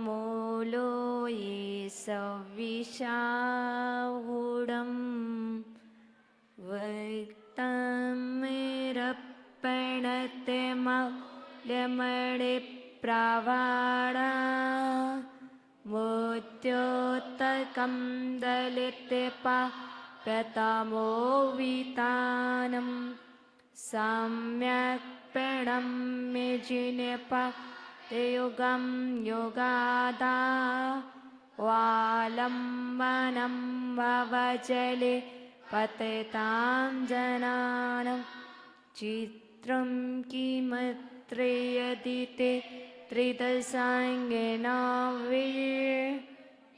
मूलो ये सविशाहुडं वैत्तमेरप्पणते मौल्यमणि प्रवाणा मोत्योत्तकं दलिते पाप्यतमो वितानं सम्यक् प्रणम्य जिनेपा योगं योगादा वालम्बनं ववजले पतितां जनानं चित्रं किमत्र यदि ते त्रिदशाङ्गेन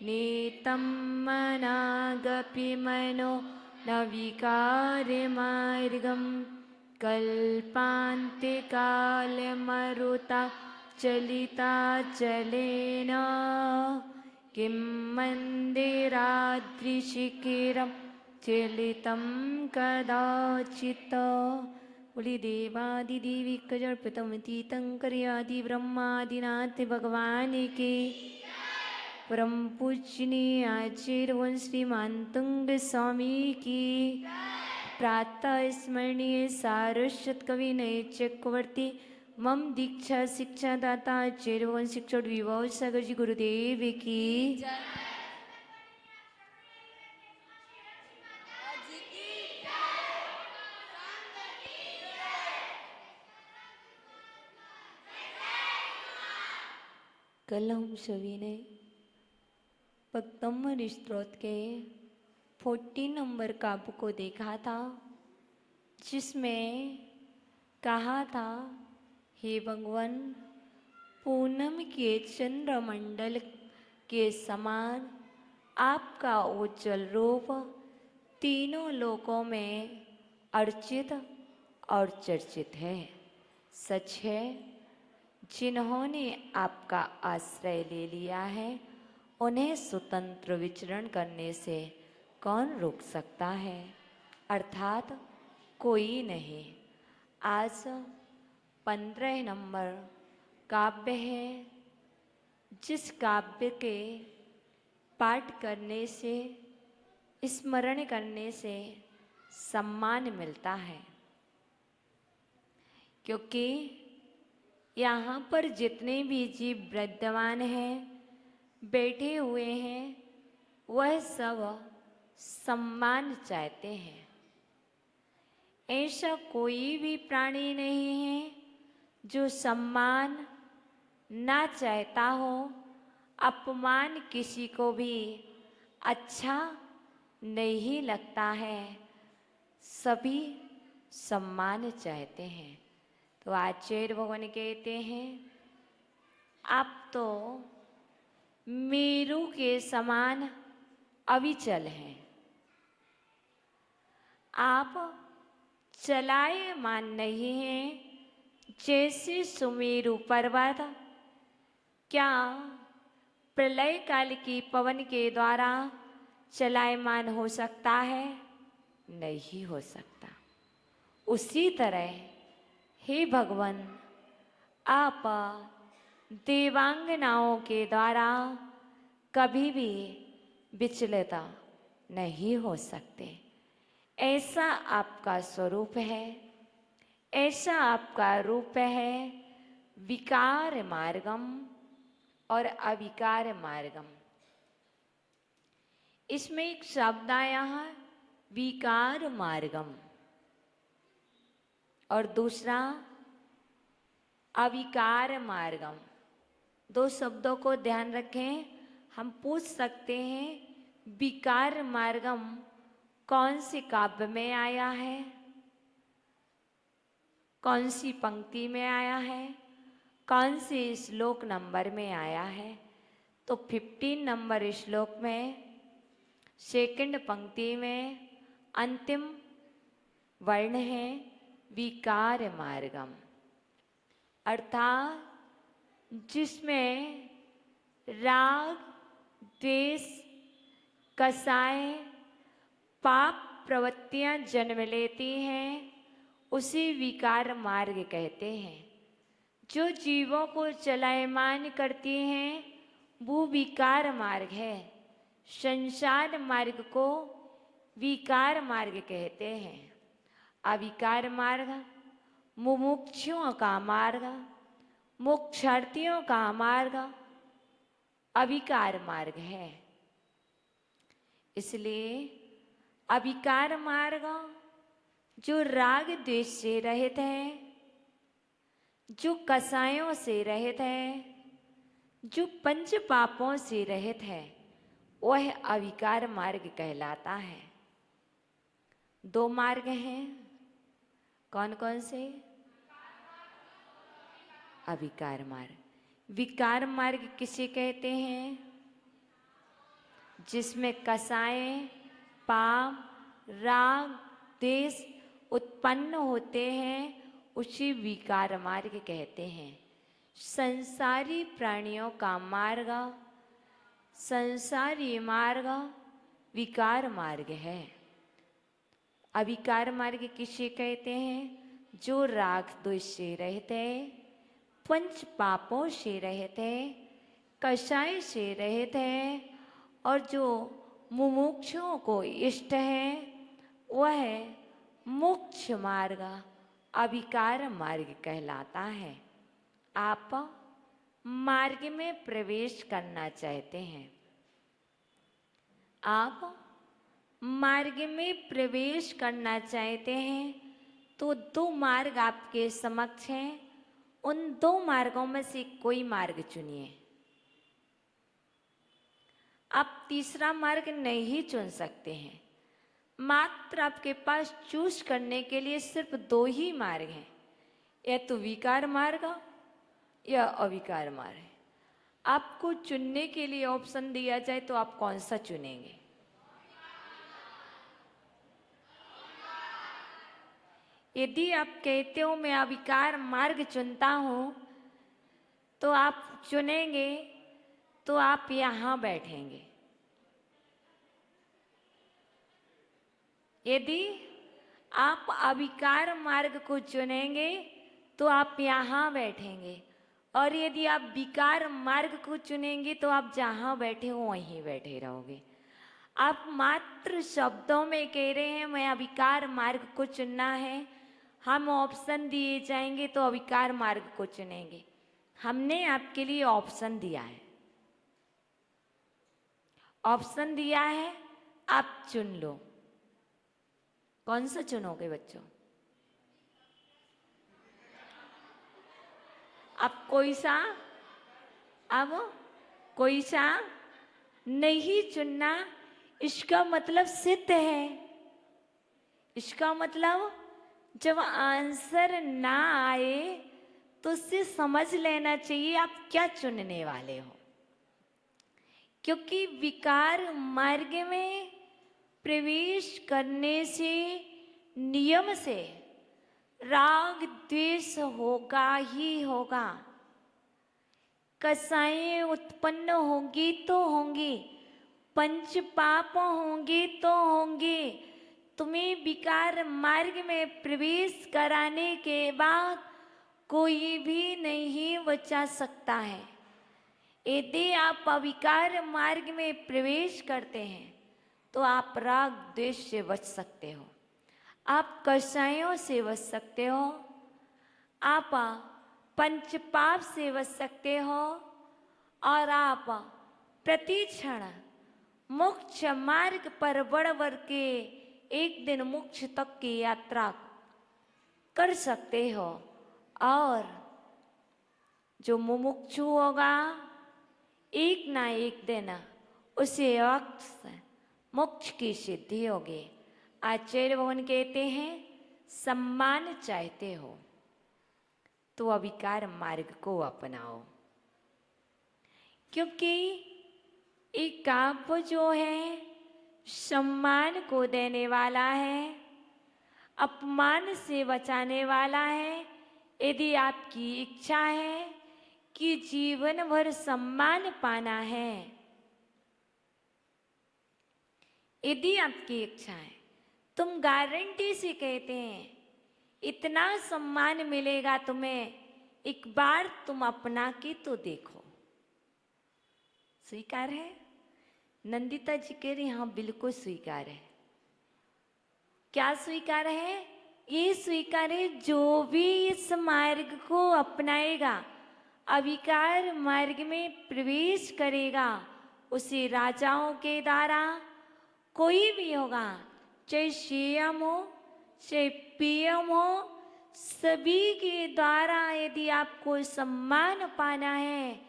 नीतं मनागपि मनो न विकार्यमार्गं कल्पान्तिकाले मरुता चलिता चलेन किं मन्दिराद्रिशिखिरं चलितं कदाचित् बोली देवादिदेविकजल्पितमतीतं कर्यादि ब्रह्मादिनाथ भगवान की परम पूजनीय आचार्य श्रीमान तुंग स्वामी की प्रातः स्मरणीय सारस्वत कवि नय चक्रवर्ती मम दीक्षा शिक्षा दाता आचार्य शिक्षक विभव सागर जी गुरुदेव की कल हम सभी ने भक्तमृत स्तोत्र के 14 नंबर काव्य को देखा था, जिसमें कहा था, हे भगवान, पूनम के चंद्रमंडल के समान आपका उज्जवल रूप तीनों लोकों में अर्चित और चर्चित है। सच है, जिन्होंने आपका आश्रय ले लिया है उन्हें स्वतंत्र विचरण करने से कौन रोक सकता है, अर्थात कोई नहीं। आज 15 नंबर काव्य है, जिस काव्य के पाठ करने से, स्मरण करने से सम्मान मिलता है, क्योंकि यहाँ पर जितने भी जीव विद्यमान हैं, बैठे हुए हैं, वह सब सम्मान चाहते हैं। ऐसा कोई भी प्राणी नहीं है जो सम्मान ना चाहता हो। अपमान किसी को भी अच्छा नहीं लगता है, सभी सम्मान चाहते हैं। तो आचार्य भगवान कहते हैं, आप तो मेरू के समान अविचल हैं, आप चलायमान नहीं हैं जैसे सुमेरु पर्वत। क्या प्रलय काल की पवन के द्वारा चलायमान हो सकता है? नहीं हो सकता। उसी तरह हे भगवान, आप देवांगनाओं के द्वारा कभी भी विचलित नहीं हो सकते। ऐसा आपका स्वरूप है, ऐसा आपका रूप है, विकार मार्गम और अविकार मार्गम। इसमें एक शब्द आया है विकार मार्गम और दूसरा अविकार मार्गम। दो शब्दों को ध्यान रखें। हम पूछ सकते हैं विकार मार्गम कौन सी काव्य में आया है, कौन सी पंक्ति में आया है, कौन सी श्लोक नंबर में आया है? तो 15 नंबर श्लोक में सेकंड पंक्ति में अंतिम वर्ण है विकार मार्गम, अर्थात जिसमें राग, द्वेष, कसाय, पाप प्रवृत्तियां जन्म लेती हैं, उसे विकार मार्ग कहते हैं। जो जीवों को चलायमान करती हैं वो विकार मार्ग है। संसार मार्ग को विकार मार्ग कहते हैं। अविकार मार्ग मुमुक्षुओं का मार्ग, मोक्षार्थियों का मार्ग अविकार मार्ग है। इसलिए अविकार मार्ग जो राग द्वेष से रहित है, जो कसायों से रहित है, जो पंच पापों से रहित है, वह अविकार मार्ग कहलाता है। दो मार्ग हैं, कौन कौन से? अविकार मार्ग। विकार मार्ग किसे कहते हैं? जिसमें कसाएं, पाप, राग, द्वेष उत्पन्न होते हैं, उसी विकार मार्ग कहते हैं। संसारी प्राणियों का मार्ग, संसारी मार्ग विकार मार्ग है। अविकार मार्ग किसे कहते हैं? जो राग द्वेष से रहते हैं, पंच पापों से रहते हैं, कषाय से रहते हैं, और जो मुमुक्षुओं को इष्ट है, वह मोक्ष मार्ग अविकार मार्ग कहलाता है। आप मार्ग में प्रवेश करना चाहते हैं, आप मार्ग में प्रवेश करना चाहते हैं, तो दो मार्ग आपके समक्ष हैं। उन दो मार्गों में से कोई मार्ग चुनिए। आप तीसरा मार्ग नहीं चुन सकते हैं। मात्र आपके पास चूज करने के लिए सिर्फ दो ही मार्ग हैं, या तो विकार मार्ग या अविकार मार्ग। आपको चुनने के लिए ऑप्शन दिया जाए तो आप कौन सा चुनेंगे? यदि आप कहते हो मैं अविकार मार्ग चुनता हूं, तो आप चुनेंगे तो आप यहां बैठेंगे। यदि आप अविकार मार्ग को चुनेंगे तो आप यहां बैठेंगे, और यदि आप विकार मार्ग को चुनेंगे तो आप जहां बैठे हो वहीं बैठे रहोगे। आप मात्र शब्दों में कह रहे हैं मैं अविकार मार्ग को चुनना है, हम ऑप्शन दिए जाएंगे तो अविकार मार्ग को चुनेंगे। हमने आपके लिए ऑप्शन दिया है, ऑप्शन दिया है, आप चुन लो। कौन सा चुनोगे बच्चों? अब कोई सा, अब कोई सा नहीं चुनना, इसका मतलब सिद्ध है। इसका मतलब जब आंसर ना आए तो उससे समझ लेना चाहिए आप क्या चुनने वाले हो। क्योंकि विकार मार्ग में प्रवेश करने से नियम से राग द्वेष होगा ही होगा, कसाएं उत्पन्न होंगी तो होंगी, पंच पाप होंगे तो होंगे। तुम्हें विकार मार्ग में प्रवेश कराने के बाद कोई भी नहीं बचा सकता है। यदि आप अविकार मार्ग में प्रवेश करते हैं तो आप राग द्वेष से बच सकते हो, आप कषायों से बच सकते हो, आप पंच पाप से बच सकते हो, और आप प्रति क्षण मोक्ष मार्ग पर बढ़ के एक दिन मोक्ष तक की यात्रा कर सकते हो। और जो मुमुक्षु होगा एक ना एक दिन उसे वक्त मोक्ष की सिद्धि होगी। आचार्य भगवान कहते हैं सम्मान चाहते हो तो अविकार मार्ग को अपनाओ, क्योंकि एक काव्य जो है सम्मान को देने वाला है, अपमान से बचाने वाला है। यदि आपकी इच्छा है कि जीवन भर सम्मान पाना है, यदि आपकी इच्छा है, तुम गारंटी से कहते हैं इतना सम्मान मिलेगा तुम्हें, एक बार तुम अपना के तो देखो। स्वीकार है? नंदिता जी कह रही हाँ बिल्कुल स्वीकार है। क्या स्वीकार है? ये स्वीकार है जो भी इस मार्ग को अपनाएगा, अविकार मार्ग में प्रवेश करेगा, उसे राजाओं के द्वारा कोई भी होगा, चाहे सीएम हो चाहे पीएम हो, सभी के द्वारा यदि आपको सम्मान पाना है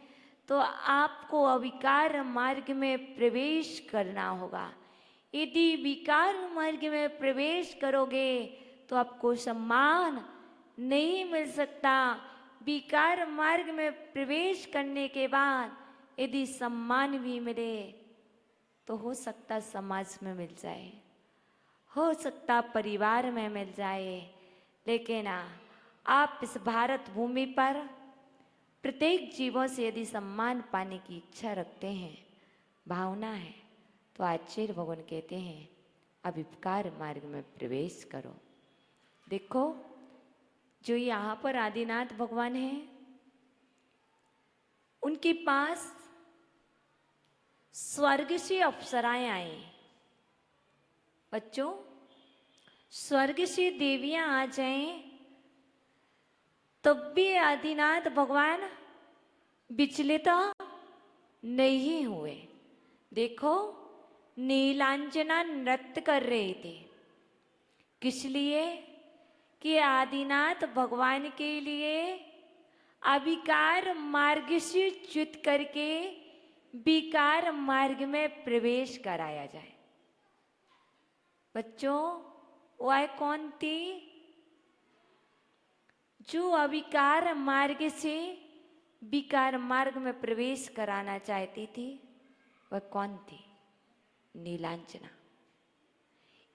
तो आपको अविकार मार्ग में प्रवेश करना होगा। यदि विकार मार्ग में प्रवेश करोगे तो आपको सम्मान नहीं मिल सकता। विकार मार्ग में प्रवेश करने के बाद यदि सम्मान भी मिले तो हो सकता समाज में मिल जाए, हो सकता परिवार में मिल जाए, लेकिन आप इस भारत भूमि पर प्रत्येक जीवों से यदि सम्मान पाने की इच्छा रखते हैं, भावना है, तो आचार्य भगवान कहते हैं अविकार मार्ग में प्रवेश करो। देखो जो यहाँ पर आदिनाथ भगवान हैं, उनके पास स्वर्ग से अप्सराएं आई। बच्चों, स्वर्ग से देवियां आ जाएं तब भी आदिनाथ भगवान विचलित नहीं हुए। देखो नीलांजना नृत्य कर रहे थे, किस लिए? कि आदिनाथ भगवान के लिए अविकार मार्ग से च्युत करके विकार मार्ग में प्रवेश कराया जाए। बच्चों, वह कौन थी जो अविकार मार्ग से विकार मार्ग में प्रवेश कराना चाहती थी? वह कौन थी? नीलांजना।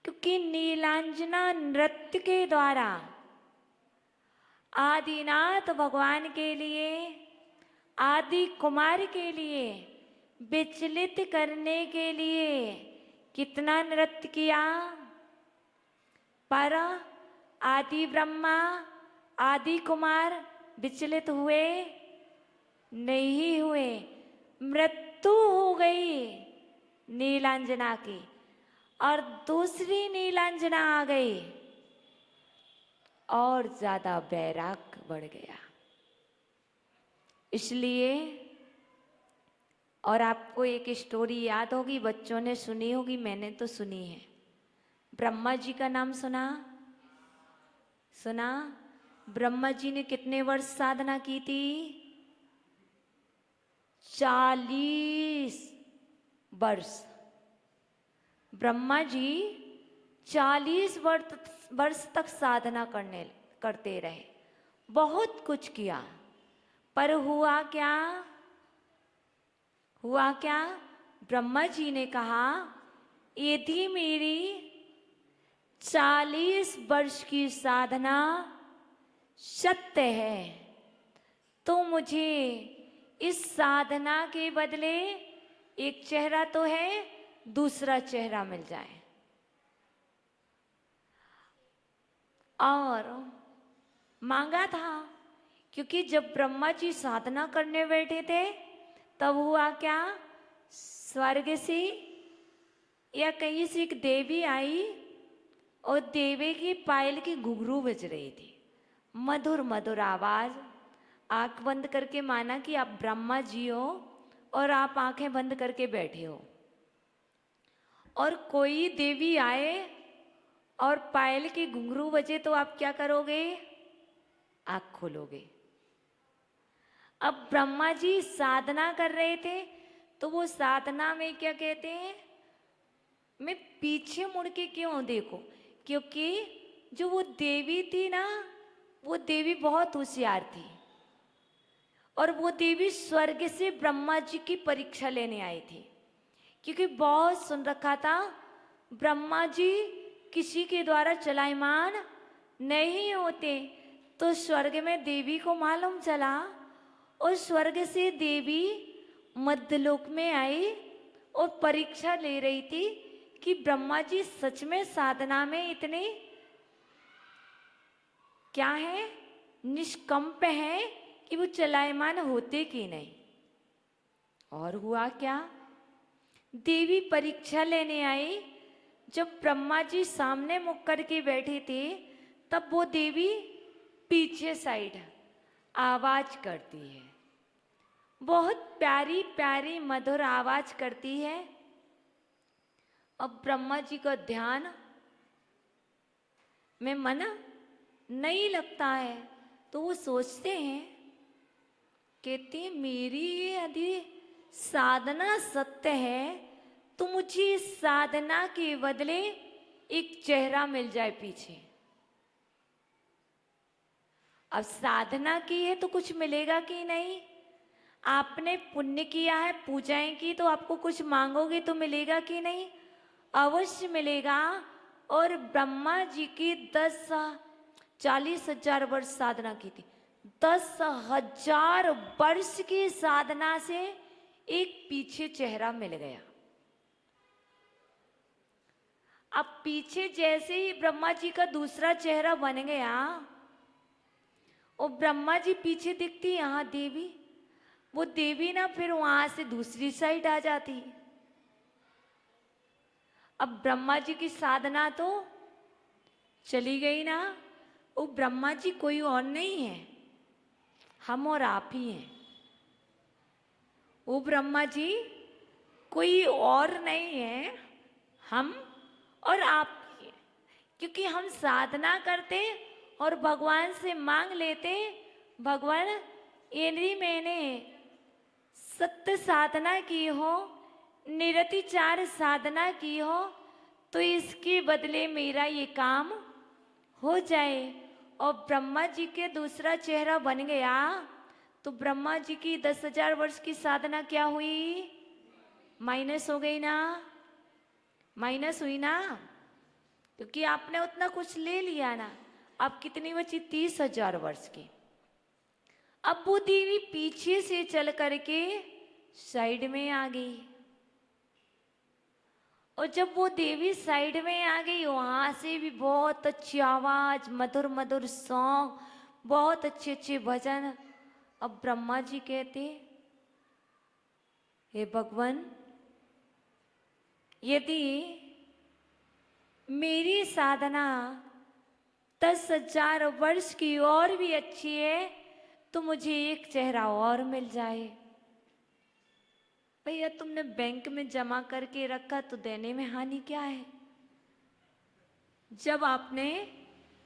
क्योंकि नीलांजना नृत्य के द्वारा आदिनाथ भगवान के लिए, आदि कुमार के लिए विचलित करने के लिए कितना नृत्य किया, पर आदि ब्रह्मा आदि कुमार विचलित हुए नहीं हुए। मृत्यु हो गई नीलांजना की और दूसरी नीलांजना आ गई और ज्यादा वैराग बढ़ गया। इसलिए, और आपको एक स्टोरी याद होगी, बच्चों ने सुनी होगी, मैंने तो सुनी है। ब्रह्मा जी का नाम सुना? सुना? ब्रह्मा जी ने कितने वर्ष साधना की थी? 40 वर्ष। ब्रह्मा जी 40 वर्ष तक साधना करते रहे, बहुत कुछ किया, पर हुआ क्या? हुआ क्या? ब्रह्मा जी ने कहा यदि मेरी 40 वर्ष की साधना सत्य है तो मुझे इस साधना के बदले एक चेहरा तो है, दूसरा चेहरा मिल जाए। और मांगा था, क्योंकि जब ब्रह्मा जी साधना करने बैठे थे तब हुआ क्या? स्वर्ग से या कहीं से एक देवी आई और देवी की पायल की घुंघरू बज रही थी, मधुर मधुर आवाज। आंख बंद करके माना कि आप ब्रह्मा जी हो और आप आंखें बंद करके बैठे हो, और कोई देवी आए और पायल की घुंघरू बजे तो आप क्या करोगे? आंख खोलोगे। अब ब्रह्मा जी साधना कर रहे थे तो वो साधना में क्या कहते हैं, मैं पीछे मुड़ के क्यों देखो? क्योंकि जो वो देवी थी ना, वो देवी बहुत होशियार थी और वो देवी स्वर्ग से ब्रह्मा जी की परीक्षा लेने आई थी। क्योंकि बहुत सुन रखा था ब्रह्मा जी किसी के द्वारा चलायमान नहीं होते, तो स्वर्ग में देवी को मालूम चला और स्वर्ग से देवी मध्यलोक में आई और परीक्षा ले रही थी कि ब्रह्मा जी सच में साधना में इतने क्या है, निष्कंप है कि वो चलायमान होते कि नहीं। और हुआ क्या? देवी परीक्षा लेने आई। जब ब्रह्मा जी सामने मुख करके बैठे थे, तब वो देवी पीछे साइड आवाज करती है। बहुत प्यारी प्यारी मधुर आवाज करती है। अब ब्रह्मा जी का ध्यान में मन नहीं लगता है, तो वो सोचते हैं, कहते हैं मेरी यदि साधना सत्य है तो मुझे इस साधना के बदले एक चेहरा मिल जाए पीछे। अब साधना की है तो कुछ मिलेगा कि नहीं? आपने पुण्य किया है, पूजाएं की, तो आपको कुछ मांगोगे तो मिलेगा कि नहीं? अवश्य मिलेगा। और ब्रह्मा जी की 40,000 वर्ष साधना की थी। 10,000 वर्ष की साधना से एक पीछे चेहरा मिल गया। अब पीछे जैसे ही ब्रह्मा जी का दूसरा चेहरा बन गया, और ब्रह्मा जी पीछे दिखती, यहाँ देवी, वो देवी ना फिर वहां से दूसरी साइड आ जाती। अब ब्रह्मा जी की साधना तो चली गई ना। वो ब्रह्मा जी कोई और नहीं है, हम और आप ही हैं। वो ब्रह्मा जी कोई और नहीं है, हम और आप ही हैं। क्योंकि हम साधना करते और भगवान से मांग लेते, भगवान यदि मैंने सत्य साधना की हो, निरतिचार साधना की हो, तो इसके बदले मेरा ये काम हो जाए। और ब्रह्मा जी के दूसरा चेहरा बन गया, तो ब्रह्मा जी की 10,000 वर्ष की साधना क्या हुई? माइनस हो गई ना, माइनस हुई ना, क्योंकि आपने उतना कुछ ले लिया ना। अब कितनी बची? 30,000 वर्ष की। अब वो देवी पीछे से चल करके साइड में आ गई। और जब वो देवी साइड में आ गई, वहां से भी बहुत अच्छी आवाज, मधुर मधुर सॉन्ग, बहुत अच्छे अच्छे भजन। अब ब्रह्मा जी कहते, हे भगवान, यदि मेरी साधना 10,000 वर्ष की और भी अच्छी है, तो मुझे एक चेहरा और मिल जाए। भैया तुमने बैंक में जमा करके रखा तो देने में हानि क्या है? जब आपने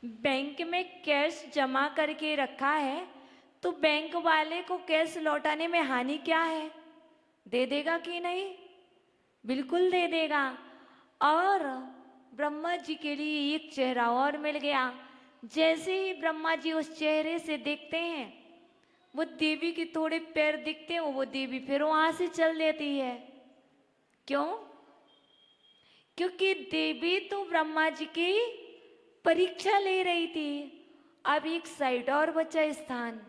बैंक में कैश जमा करके रखा है, तो बैंक वाले को कैश लौटाने में हानि क्या है? दे देगा कि नहीं? बिल्कुल दे देगा। और ब्रह्मा जी के लिए एक चेहरा और मिल गया। जैसे ही ब्रह्मा जी उस चेहरे से देखते हैं, वो देवी के थोड़े पैर दिखते हैं, वो देवी फिर वहां से चल देती है। क्यों? क्योंकि देवी तो ब्रह्मा जी की परीक्षा ले रही थी। अब एक साइड और बचा स्थान,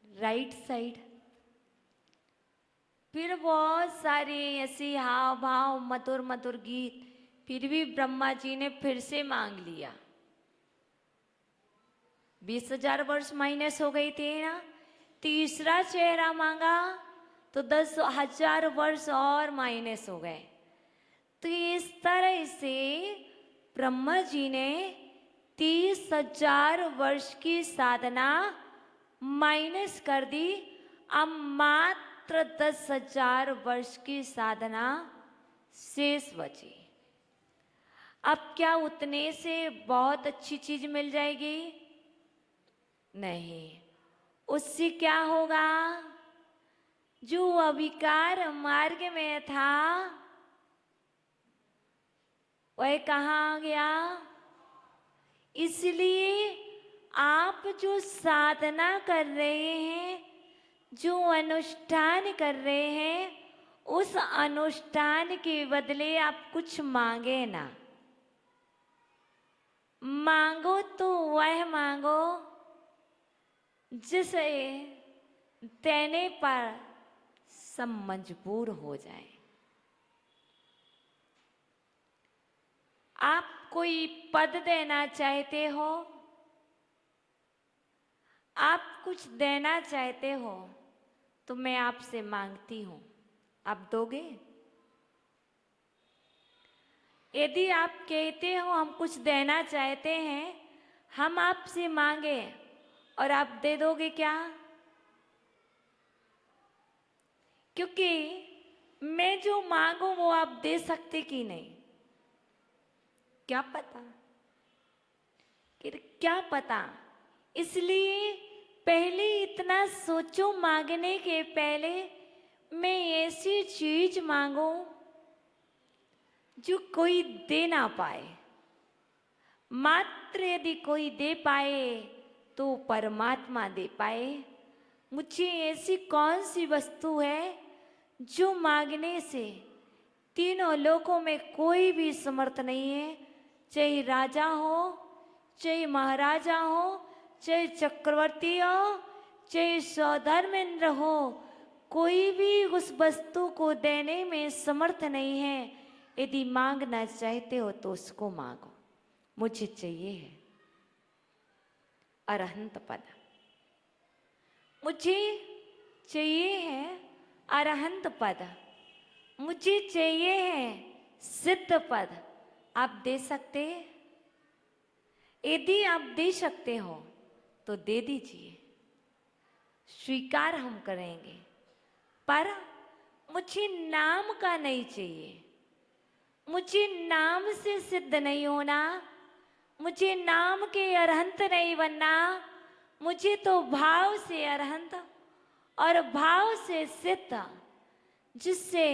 राइट साइड। फिर बहुत सारे ऐसे हाव भाव, मधुर मधुर गीत। फिर भी ब्रह्मा जी ने फिर से मांग लिया। 20,000 वर्ष माइनस हो गई थी ना। तीसरा चेहरा मांगा तो 10,000 वर्ष और माइनस हो गए। तो इस तरह से ब्रह्मा जी ने 30,000 वर्ष की साधना माइनस कर दी। अब मात्र 10,000 वर्ष की साधना शेष बची। अब क्या उतने से बहुत अच्छी चीज मिल जाएगी? नहीं, उससे क्या होगा? जो अविकार मार्ग में था, वह कहाँ आ गया? इसलिए आप जो साधना कर रहे हैं, जो अनुष्ठान कर रहे हैं, उस अनुष्ठान के बदले आप कुछ मांगे ना। मांगो तो वह मांगो जिसे देने पर सब मजबूर हो जाए। आप कोई पद देना चाहते हो, आप कुछ देना चाहते हो, तो मैं आपसे मांगती हूं, आप दोगे? यदि आप कहते हो हम कुछ देना चाहते हैं, हम आपसे मांगे और आप दे दोगे क्या? क्योंकि मैं जो मांगू वो आप दे सकते कि नहीं, क्या पता, क्या पता। इसलिए पहले इतना सोचो मांगने के पहले, मैं ऐसी चीज मांगू जो कोई दे ना पाए। मात्र यदि कोई दे पाए तो परमात्मा दे पाए। मुझे ऐसी कौन सी वस्तु है जो मांगने से तीनों लोकों में कोई भी समर्थ नहीं है, चाहे राजा हो, चाहे महाराजा हो, चाहे चक्रवर्ती हो, चाहे सौधर्मेंद्र हो, कोई भी उस वस्तु को देने में समर्थ नहीं है। यदि मांगना चाहते हो तो उसको मांगो। मुझे चाहिए है अरहंत पद, मुझे चाहिए है अरहंत पद, मुझे चाहिए है सिद्ध पद। आप दे सकते? यदि आप दे सकते हो तो दे दीजिए, स्वीकार हम करेंगे। पर मुझे नाम का नहीं चाहिए, मुझे नाम से सिद्ध नहीं होना, मुझे नाम के अरहंत नहीं बनना। मुझे तो भाव से अरहंत और भाव से सिद्ध, जिससे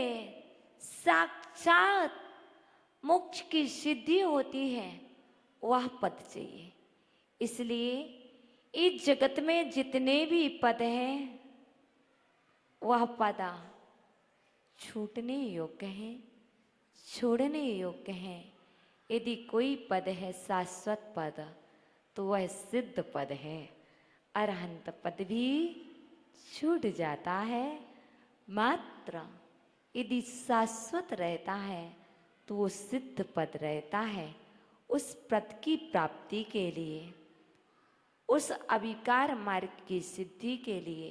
साक्षात मोक्ष की सिद्धि होती है, वह पद चाहिए। इसलिए इस जगत में जितने भी पद हैं, वह पद छूटने योग्य हैं, छोड़ने योग्य हैं। यदि कोई पद है शाश्वत पद, तो वह सिद्ध पद है। अरहंत पद भी छूट जाता है, मात्र यदि शाश्वत रहता है तो वो सिद्ध पद रहता है। उस पद की प्राप्ति के लिए, उस अविकार मार्ग की सिद्धि के लिए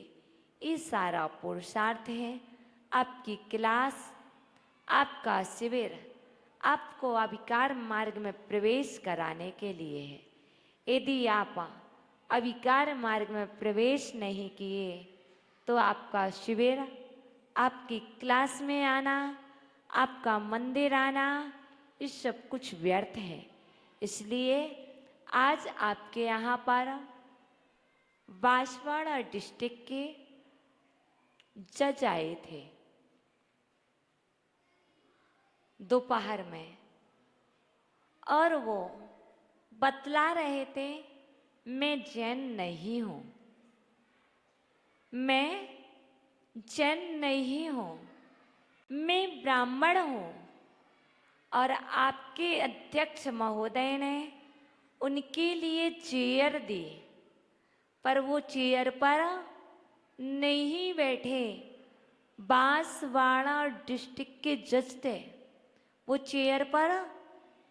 ये सारा पुरुषार्थ है। आपकी क्लास, आपका शिविर आपको अविकार मार्ग में प्रवेश कराने के लिए है। यदि आप अविकार मार्ग में प्रवेश नहीं किए तो आपका शिविर, आपकी क्लास में आना, आपका मंदिर आना, ये सब कुछ व्यर्थ है। इसलिए आज आपके यहाँ पर बांसवाड़ा डिस्ट्रिक्ट के जज आए थे दोपहर में, और वो बतला रहे थे मैं जैन नहीं हूं, मैं जैन नहीं हूं, मैं ब्राह्मण हूं। और आपके अध्यक्ष महोदय ने उनके लिए चेयर दी, पर वो चेयर पर नहीं बैठे। बांसवाड़ा डिस्ट्रिक्ट के जज थे, वो चेयर पर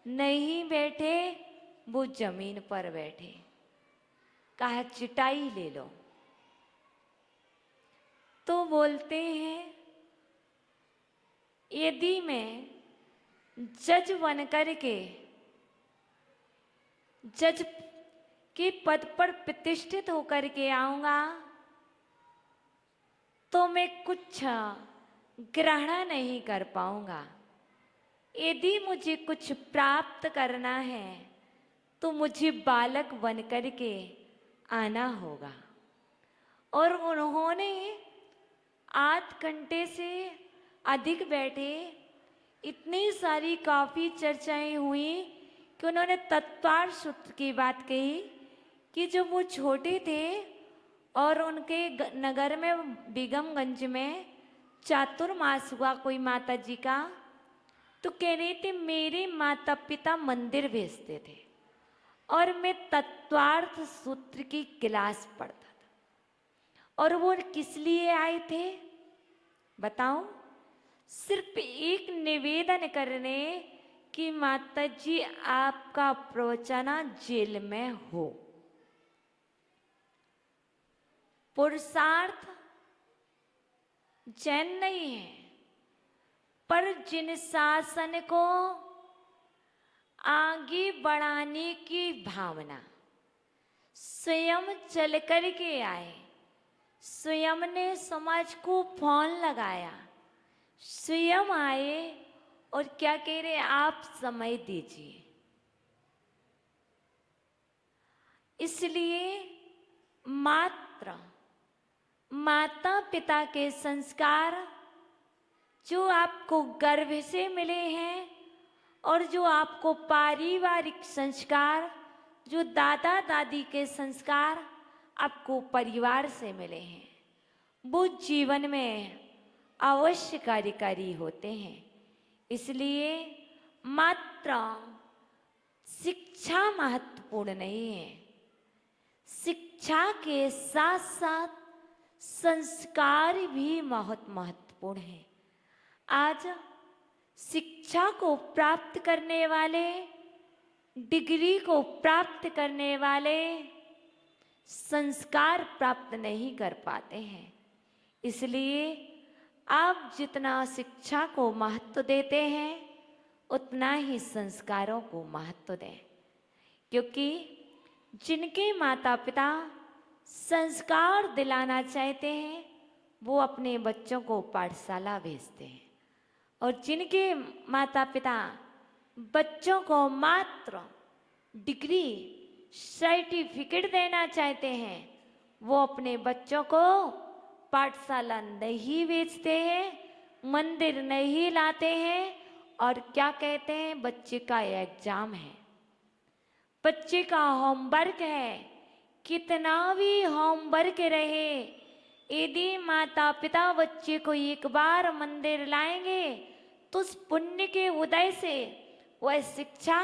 नहीं बैठे, वो जमीन पर बैठे। कहा चटाई ले लो। तो बोलते हैं यदि मैं जज बन करके जज के पद पर प्रतिष्ठित होकर के आऊंगा तो मैं कुछ ग्रहण नहीं कर पाऊंगा। यदि मुझे कुछ प्राप्त करना है तो मुझे बालक बन करके आना होगा। और उन्होंने 8 घंटे से अधिक बैठे। इतनी सारी काफ़ी चर्चाएं हुई कि उन्होंने तत्पर सूत्र की बात कही कि जब वो छोटे थे और उनके नगर में बेगमगंज में चातुर्मास हुआ कोई माता जी का, तो कह रहे थे मेरे माता पिता मंदिर भेजते थे और मैं तत्वार्थ सूत्र की क्लास पढ़ता था। और वो किस लिए आए थे बताओ? सिर्फ एक निवेदन करने कि माता जी आपका प्रवचन जेल में हो। पुरुषार्थ जैन नहीं है, पर जिन शासन को आगे बढ़ाने की भावना, स्वयं चल कर के आए, स्वयं ने समाज को फोन लगाया, स्वयं आए और क्या कह रहे, आप समय दीजिए। इसलिए मात्र माता पिता के संस्कार जो आपको गर्भ से मिले हैं और जो आपको पारिवारिक संस्कार, जो दादा दादी के संस्कार आपको परिवार से मिले हैं, वो जीवन में अवश्य कार्यकारी होते हैं। इसलिए मात्र शिक्षा महत्वपूर्ण नहीं है, शिक्षा के साथ साथ संस्कार भी बहुत महत्वपूर्ण है। आज शिक्षा को प्राप्त करने वाले, डिग्री को प्राप्त करने वाले संस्कार प्राप्त नहीं कर पाते हैं। इसलिए आप जितना शिक्षा को महत्व देते हैं उतना ही संस्कारों को महत्व दें, क्योंकि जिनके माता पिता संस्कार दिलाना चाहते हैं वो अपने बच्चों को पाठशाला भेजते हैं, और जिनके माता पिता बच्चों को मात्र डिग्री सर्टिफिकेट देना चाहते हैं वो अपने बच्चों को पाठशाला नहीं भेजते हैं, मंदिर नहीं लाते हैं, और क्या कहते हैं, बच्चे का एग्जाम है, बच्चे का होमवर्क है। कितना भी होमवर्क रहे, यदि माता पिता बच्चे को एक बार मंदिर लाएंगे तो उस पुण्य के उदय से वह शिक्षा,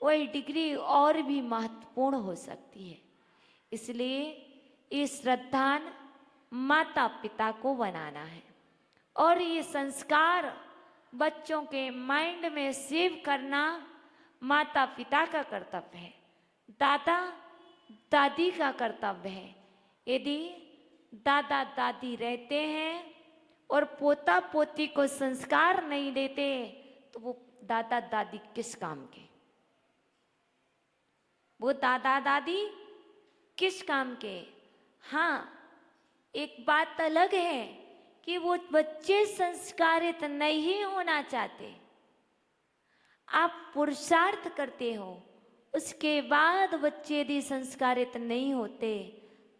वह डिग्री और भी महत्वपूर्ण हो सकती है। इसलिए ये श्रद्धान माता पिता को बनाना है और ये संस्कार बच्चों के माइंड में सेव करना माता पिता का कर्तव्य है, दादा दादी का कर्तव्य है। यदि दादा दादी रहते हैं और पोता पोती को संस्कार नहीं देते तो वो दादा दादी किस काम के, वो दादा दादी किस काम के। हाँ, एक बात अलग है कि वो बच्चे संस्कारित नहीं होना चाहते, आप पुरुषार्थ करते हो, उसके बाद बच्चे यदि संस्कारित नहीं होते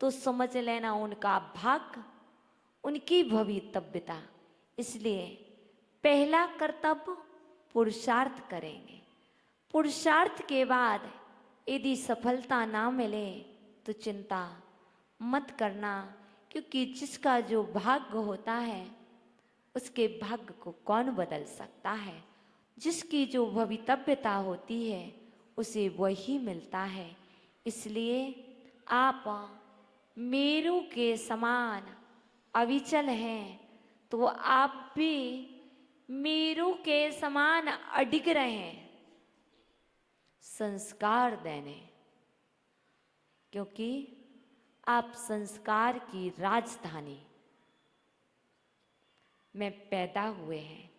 तो समझ लेना उनका भाग्य, उनकी भवितव्यता। इसलिए पहला कर्तव्य पुरुषार्थ करेंगे, पुरुषार्थ के बाद यदि सफलता ना मिले तो चिंता मत करना, क्योंकि जिसका जो भाग्य होता है उसके भाग्य को कौन बदल सकता है। जिसकी जो भवितव्यता होती है उसे वही मिलता है। इसलिए आप मेरू के समान अविचल हैं तो आप भी मेरू के समान अडिग रहें संस्कार देने, क्योंकि आप संस्कार की राजधानी में पैदा हुए हैं।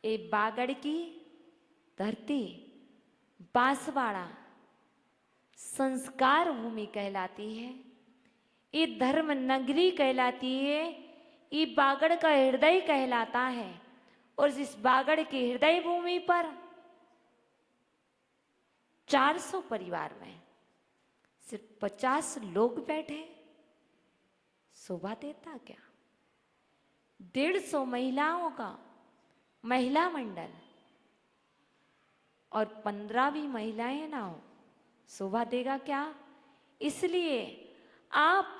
ये बागड़ की धरती बांसवाड़ा संस्कार भूमि कहलाती है, ये धर्म नगरी कहलाती है, ये बागड़ का हृदय कहलाता है। और इस बागड़ के हृदय भूमि पर 400 परिवार में सिर्फ 50 लोग बैठे, शोभा देता क्या? 150 महिलाओं का महिला मंडल और 15 भी महिलाएं ना हो, शोभा देगा क्या? इसलिए आप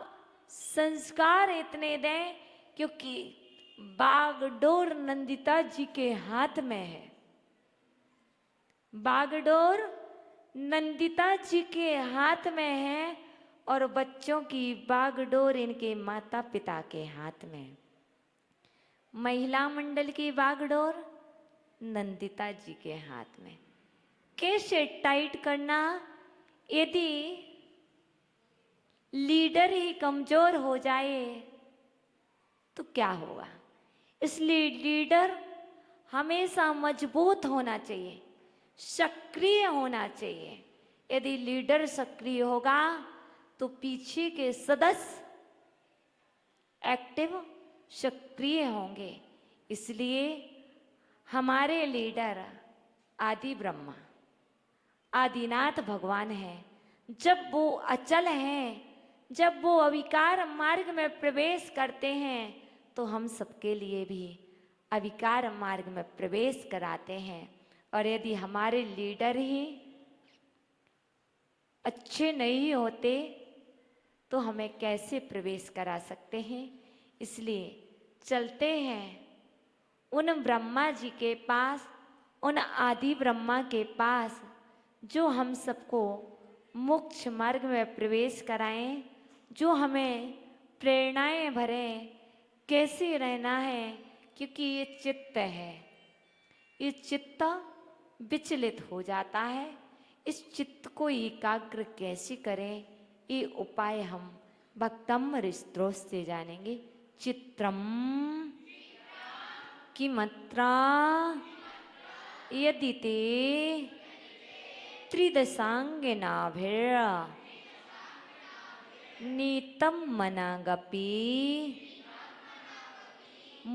संस्कार इतने दें, क्योंकि बागडोर नंदिता जी के हाथ में है, बागडोर नंदिता जी के हाथ में है और बच्चों की बागडोर इनके माता पिता के हाथ में। महिला मंडल की बागडोर नंदिता जी के हाथ में। कैसे टाइट करना? यदि लीडर ही कमजोर हो जाए तो क्या होगा। इसलिए लीडर हमेशा मजबूत होना चाहिए, सक्रिय होना चाहिए। यदि लीडर सक्रिय होगा तो पीछे के सदस्य एक्टिव सक्रिय होंगे। इसलिए हमारे लीडर आदि ब्रह्मा आदिनाथ भगवान हैं। जब वो अचल हैं, जब वो अविकार मार्ग में प्रवेश करते हैं तो हम सबके लिए भी अविकार मार्ग में प्रवेश कराते हैं। और यदि हमारे लीडर ही अच्छे नहीं होते तो हमें कैसे प्रवेश करा सकते हैं। इसलिए चलते हैं उन ब्रह्मा जी के पास, उन आदि ब्रह्मा के पास जो हम सबको मोक्ष मार्ग में प्रवेश कराएं, जो हमें प्रेरणाएं भरें कैसे रहना है। क्योंकि ये चित्त है, ये चित्त विचलित हो जाता है। इस चित्त को एकाग्र कैसे करें, ये उपाय हम भक्तम स्त्रोत से जानेंगे। चित्रम की मात्रा यदि ते त्रिदशांगिनाभिर नीतम मनागपि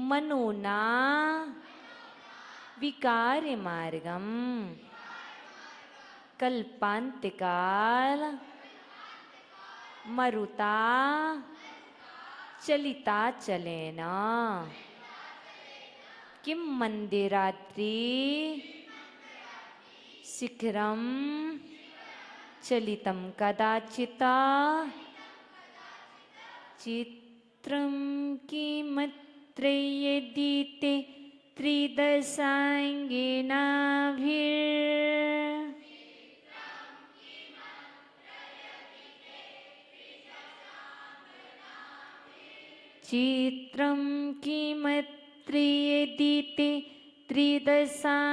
मनोना विकार्य मार्गम कल्पांतिकाल मरुता चलिता चलेना किम मंदिरात्रि शिखरम चलितम कदाचिता चित्रम किमत्रयदीते त्रिदशांगिनाभिर चित्रम किमत्रयदीते त्रिदशांगिनाभिर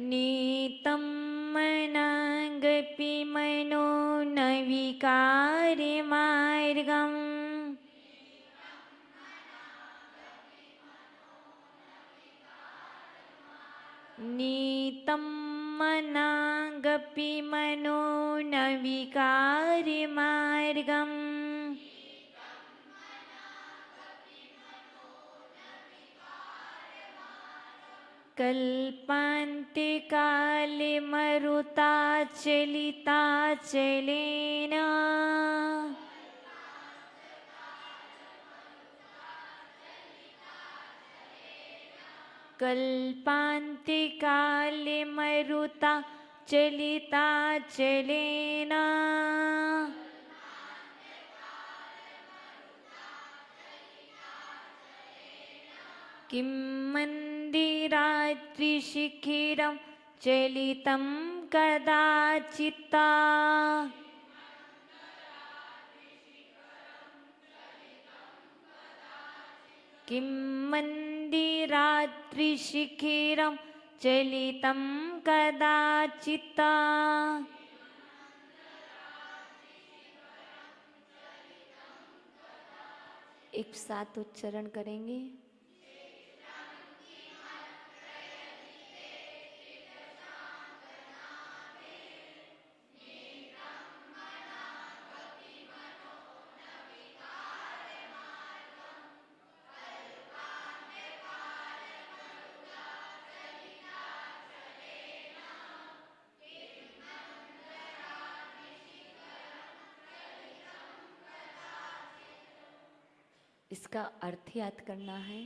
नीतं मनागपि मनो न विकार्यमार्गम् नीतं मनागपि मनो न विकार्यमार्गम् कल्पान्ते काले मरुता चलिता चलेना कल्पान्ते काले मरुता चलिता चलेना किं मंदिरात्रिशिखिरं चलितं कदाचिता किं मंदिरात्रिशिखिरं चलितं कदाचिता। एक साथ उच्चारण करेंगे। इसका अर्थ याद करना है।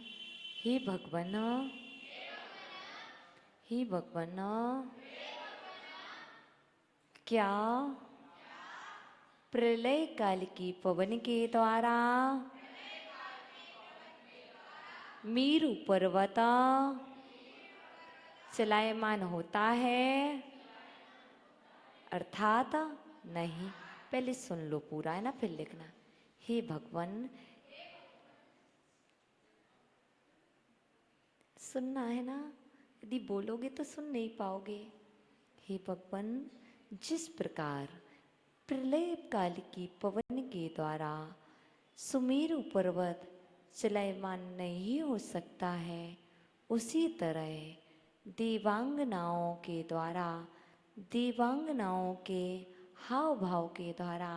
हे भगवान, हे भगवान, क्या प्रलय काल की पवन के द्वारा मेरु पर्वत चलायमान होता है? अर्थात नहीं। पहले सुन लो पूरा, है ना, फिर लिखना। हे भगवान, सुनना है ना, यदि बोलोगे तो सुन नहीं पाओगे। हे भगवान, जिस प्रकार प्रलय काल की पवन के द्वारा सुमेरु पर्वत चलायमान नहीं हो सकता है, उसी तरह देवांगनाओं के द्वारा, देवांगनाओं के हाव भाव के द्वारा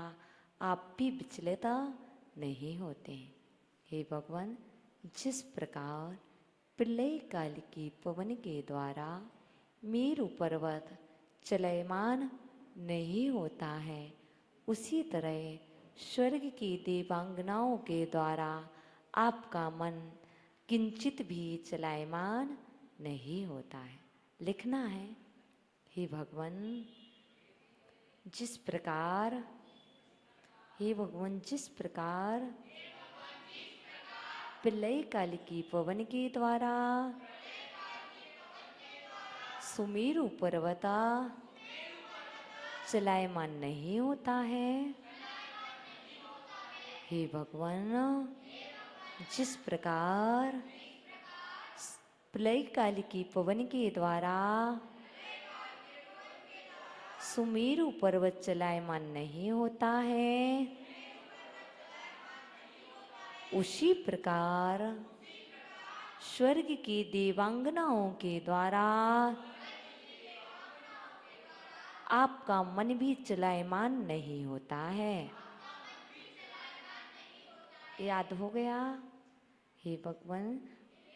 आप भी विचलित नहीं होते। हे भगवान, जिस प्रकार प्रलय काल की पवन के द्वारा मेरु पर्वत चलयमान नहीं होता है, उसी तरह स्वर्ग की देवांगनाओं के द्वारा आपका मन किंचित भी चलायमान नहीं होता है। लिखना है, हे भगवान, जिस प्रकार, हे भगवान, जिस प्रकार प्रलय काल की पवन के द्वारा सुमेरु पर्वत चलायमान नहीं होता है, हे भगवान, जिस प्रकार प्रलय काल की पवन के द्वारा सुमेरु पर्वत चलायमान नहीं होता है, उसी प्रकार स्वर्ग की देवांगनाओं के द्वारा आपका मन भी चलायमान नहीं होता है। याद हो गया? हे भगवान,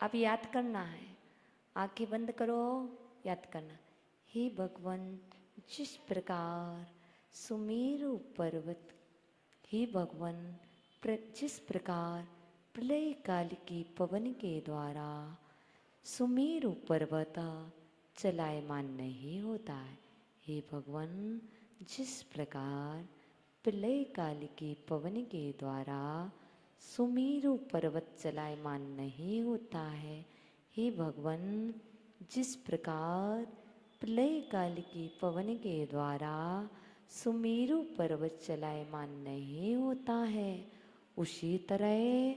अब याद करना है, आंखें बंद करो, याद करना। हे भगवान, जिस प्रकार सुमेरु पर्वत, हे भगवान, जिस प्रकार प्रलय काल की पवन के द्वारा सुमेरु पर्वत चलायमान नहीं होता है, हे भगवान, जिस प्रकार प्रलय काल की पवन के द्वारा सुमेरु पर्वत चलायमान नहीं होता है, हे भगवान, जिस प्रकार प्रलय काल की पवन के द्वारा सुमेरु पर्वत चलायमान नहीं होता है, उसी तरह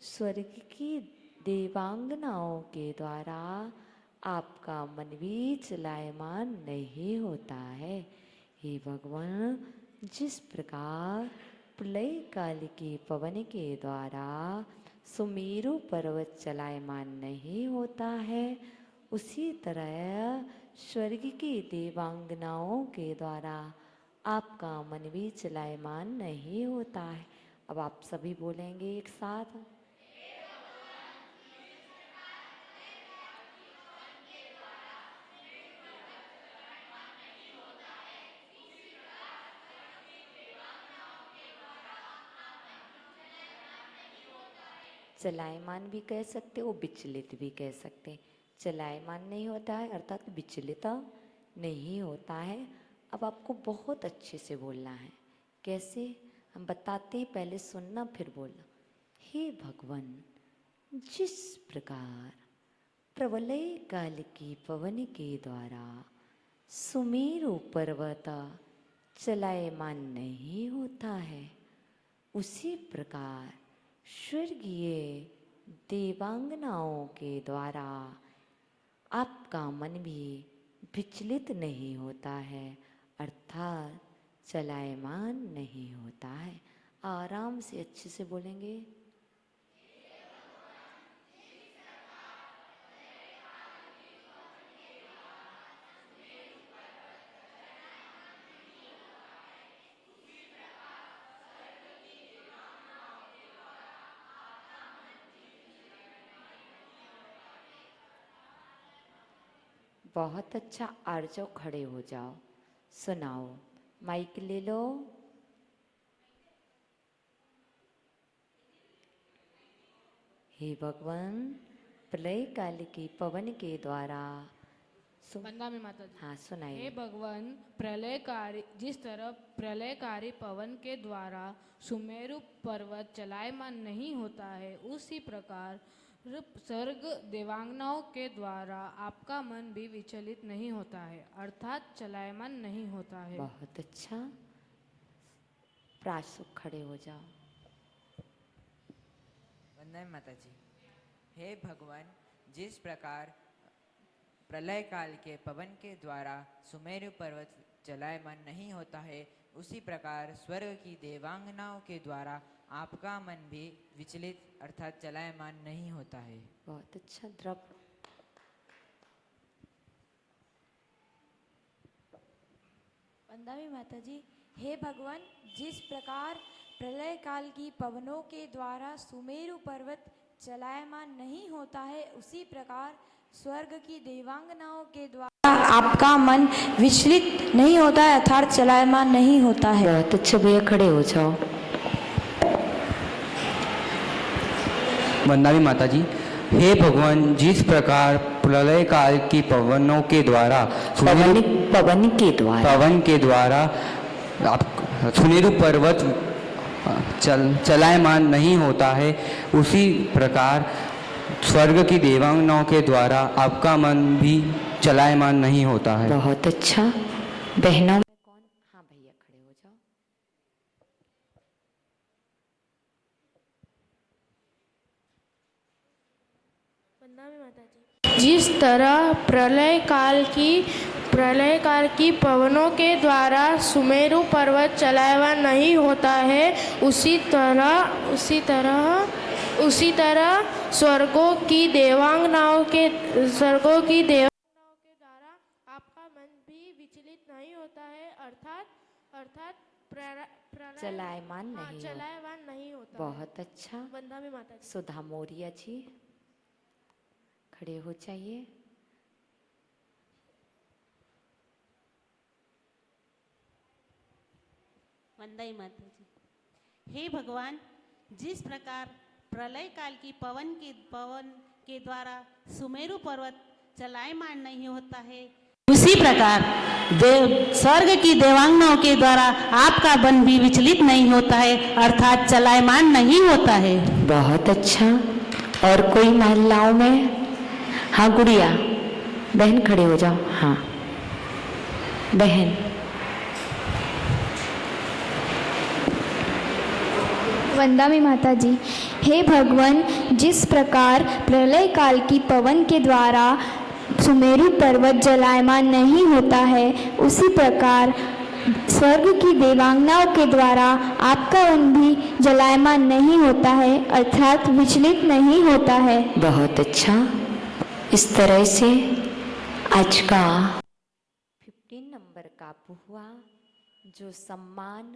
स्वर्ग की देवांगनाओं के द्वारा आपका मन भी चलायमान नहीं होता है, हे भगवान, जिस प्रकार प्रलय काल के पवन के द्वारा सुमेरु पर्वत चलायमान नहीं होता है, उसी तरह स्वर्ग की देवांगनाओं के द्वारा आपका मन भी चलायमान नहीं होता है। अब आप सभी बोलेंगे एक साथ, चलायमान भी कह सकते हो, विचलित भी कह सकते। चलायमान नहीं होता है अर्थात विचलित नहीं होता है। अब आपको बहुत अच्छे से बोलना है। कैसे हम बताते हैं, पहले सुनना फिर बोलना। हे भगवान, जिस प्रकार प्रलय काल की पवन के द्वारा सुमेरु पर्वत चलायमान नहीं होता है, उसी प्रकार स्वर्गीय देवांगनाओं के द्वारा आपका मन भी विचलित नहीं होता है, अर्थात चलायमान नहीं होता है। आराम से अच्छे से बोलेंगे। बहुत अच्छा। आर्जो खड़े हो जाओ, सुनाओ। माइक ले लो। हे भगवान, प्रलय काल की पवन के द्वारा वंदा में माता जी। हाँ सुनाइए। हे भगवान, प्रलयकारी, जिस तरह प्रलयकारी पवन के द्वारा सुमेरु पर्वत चलायमान नहीं होता है, उसी प्रकार स्वर्ग देवांगनाओं के द्वारा आपका मन भी विचलित नहीं होता है, अर्थात चलायमान नहीं होता है। बहुत अच्छा। प्रासु खड़े हो जाओ। वंदन माता जी। हे भगवान, जिस प्रकार प्रलय काल के पवन के द्वारा सुमेरु पर्वत चलायमान नहीं होता है, उसी प्रकार स्वर्ग की देवांगनाओं के द्वारा आपका मन भी विचलित अर्थात चलायमान नहीं होता है। बहुत अच्छा। द्रव वंदावी माता जी। हे भगवान, जिस प्रकार प्रलय काल की पवनों के द्वारा सुमेरु पर्वत चलायमान नहीं होता है, उसी प्रकार स्वर्ग की देवांगनाओं के द्वारा आपका मन विचलित नहीं होता है अर्थात चलायमान नहीं होता है। बहुत अच्छा भैया, खड़े हो जाओ। वंदावी माता जी। हे भगवान, जिस प्रकार प्रलय काल की पवनों के द्वारा पवन के द्वारा आप सुमेरु पर्वत चलायमान नहीं होता है, उसी प्रकार स्वर्ग की देवांगनाओं के द्वारा आपका मन भी चलायमान नहीं होता है। बहुत अच्छा। बहनों में कौन? हाँ भैया, खड़े हो जाओ। जिस तरह प्रलय काल की पवनों के द्वारा सुमेरु पर्वत चलायमान नहीं होता है, उसी तरह स्वर्गों की देवांगनाओं के द्वारा आपका मन भी विचलित नहीं होता है अर्थात चलायमान नहीं होता। बहुत अच्छा। वंदा में माता जी। सुधा मौर्य जी, खड़े हो जाइए। वंदे माता जी। हे भगवान, जिस प्रकार प्रलय काल की पवन के द्वारा सुमेरु पर्वत चलायमान नहीं होता है, उसी प्रकार स्वर्ग की देवांगनाओं के द्वारा आपका मन भी विचलित नहीं होता है अर्थात चलायमान नहीं होता है। बहुत अच्छा। और कोई महिलाओं में? हाँ गुड़िया, बहन खड़े हो जाओ। हाँ बहन। वंदामी माता जी। हे भगवान, जिस प्रकार प्रलय काल की पवन के द्वारा सुमेरु पर्वत जलायमान नहीं होता है, उसी प्रकार स्वर्ग की देवांगनाओं के द्वारा आपका मन भी जलायमान नहीं होता है अर्थात विचलित नहीं होता है। बहुत अच्छा। इस तरह से आज का 15 नंबर का हुआ, जो सम्मान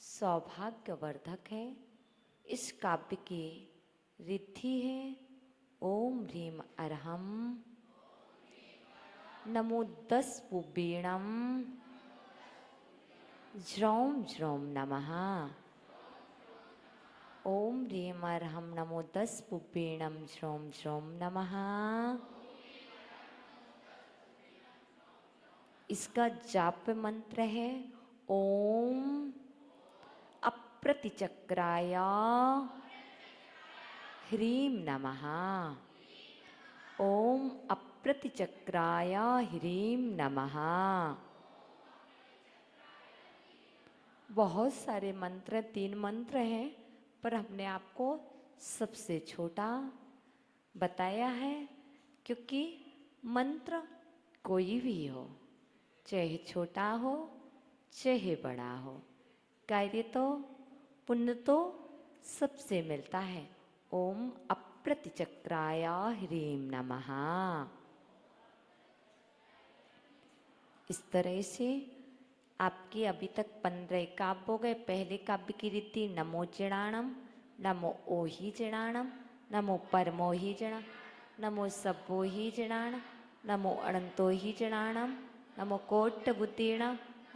सौभाग्यवर्धक है। इस काव्य की रिद्धि है ओम ह्रीम अर्हम नमो 10 पुबीणम ज्रौम ज्रौम नमः। ओम ह्रीम अर्हम नमो 10 पुबीणम ज्रौम ज्रौम नमः। इसका जाप मंत्र है ओम अप्रतिचक्राय ह्रीम नमः। ओम अप्रतिचक्राय ह्रीम नमः। बहुत सारे मंत्र, 3 मंत्र हैं, पर हमने आपको सबसे छोटा बताया है, क्योंकि मंत्र कोई भी हो, चाहे छोटा हो चाहे बड़ा हो, कार्य तो पुण्य तो सबसे मिलता है। ओम अप्रतिचक्राय ह्रीम नमः। इस तरह से आपके अभी तक 15 काव्य हो गए। पहले काव्य की रीति नमो जिणाणम, नमो ओहि जिणाणम, नमो परमो ही जिणा, नमो सब्बो ही जिणाण, नमो अनंतो ही जिणाणम, नमो कोट बुद्धीण,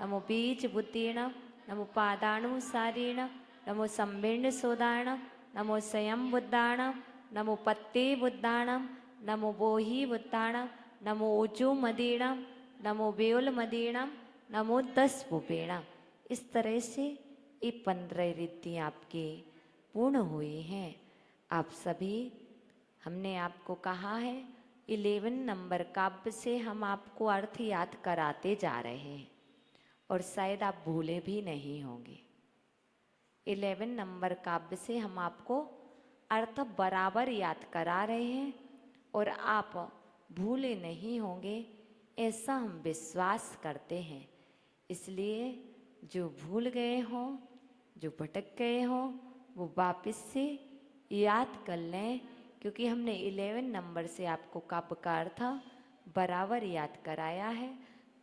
नमो बीज बुद्धीण, नमो पादाणुसारीण, नमो संभिर्ण सोदाण, नमो स्वयं बुद्धाण, नमो पत्ते बुद्धाण, नमो बोहि बुद्धाण, नमो ओजो मदीण, नमो बेउल मदीण, नमो 10 पुपेण। इस तरह से ये 15 रिद्धि आपकी पूर्ण हुई हैं। आप सभी, हमने आपको कहा है 11 नंबर काव्य से हम आपको अर्थ याद कराते जा रहे हैं, और शायद आप भूले भी नहीं होंगे। 11 नंबर काव्य से हम आपको अर्थ बराबर याद करा रहे हैं, और आप भूले नहीं होंगे, ऐसा हम विश्वास करते हैं। इसलिए जो भूल गए हों, जो भटक गए हों, वो वापस से याद कर लें, क्योंकि हमने 11 नंबर से आपको का प्रकार था बराबर याद कराया है।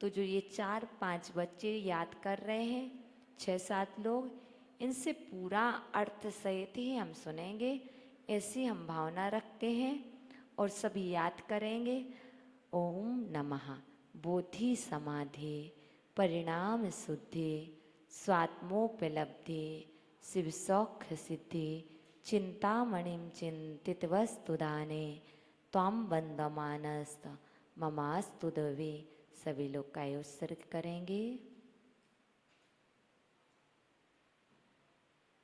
तो जो ये 4-5 बच्चे याद कर रहे हैं, 6-7 लोग, इनसे पूरा अर्थ सहित ही हम सुनेंगे, ऐसी हम भावना रखते हैं और सभी याद करेंगे। ओम नमः बोधि समाधि परिणाम शुद्धि स्वात्मोपलब्धि शिव सौख्य सिद्धि चिंतामणिम चिंतित वस्तुदाने त्वाम बंदमानस्त ममास्तु दवे। सभी लोग का उत्सर्ग करेंगे।